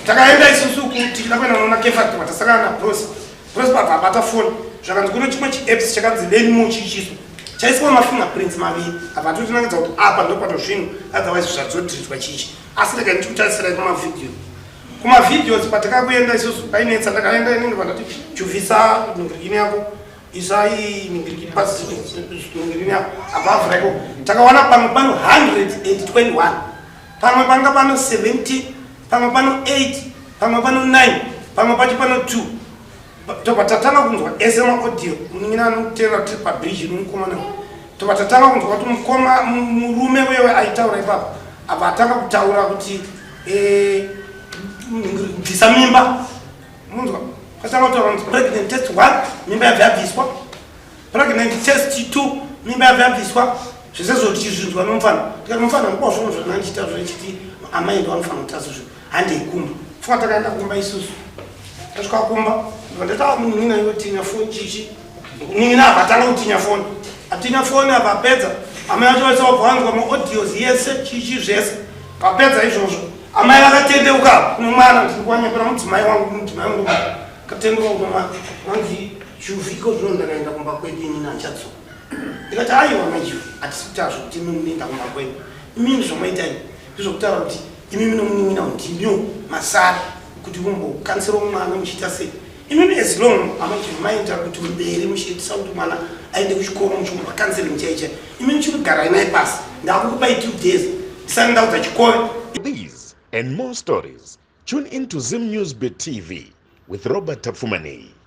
takaenda isusu kuti tikakwenda nona kefati vatasakana na bros bata phone zvakanzi kuno chimwe chiapps chakanzi lenimo chichiso chaiswa mafingerprints maviri apa totinangidza kuti apa ndopato zvinhu otherwise zvadzodhiritwa chichi asi ndakaini chikutarisira kumavideos patakakuenda isusu painetsa ndakaenda inenge vandati chuvisa ningirikini yako isai ningirikini pasi ningirikini yako above rako takawana pamwe pano 121 pamwe panga pano 70 pamwe pano 8 pamwe pano 9 pamwe pacho pano 2 topatatanga kunzwa esema audio muningina anotera tiri pabridge nomukomana topatatanga kunzwa kuti mukoma murume wewe aitaura ipapo apa atanga kutaura kuti bvisa mimba munzwa kwatanga kutaura kuti pregnant test 1 mimba yabva yabviswa pregnant test 2 mimba yabva yabviswa zvisezvo tichizvinzwa nomufana tikati mufana mukwazvo zvanandichita zvochiti amai ndo anofana kutaza zvinhu handeikumba pfuka takaenda kumba isusu tasvika kumba ndata muningina iwe tinya foni chichi ningina avatanga kutinya foni atinya foni apapedza amai acho vaisawabvanzwa maaudios yese chichi zvese papedza izvozvo amai vakatendeuka kuno mwana ndikuwanyepera mudzimai wangu mudzimai wangu katendeuka kuno mwana wanzi chuviko zvino ndakaenda kumba kwedu inini handichatsuka ndikati aiwa machifu hatisi kutazvo kuti imi munoenda kumba kwedu imini zvomaitani ndizvokutaura kuti imi minomunimina ndinyo masara kuti mumbokansira mwana muchiita sei imimi as long amachimaita kuti mberi muchiitisa kuti mwana aende kuchikoro muchimbokansering chaicha imini chikugara naye pasi ndakukupai 2 days ndisani ndaudza chikove. These and more stories. Tune in to Zim News Bit TV with Robert Tafumani.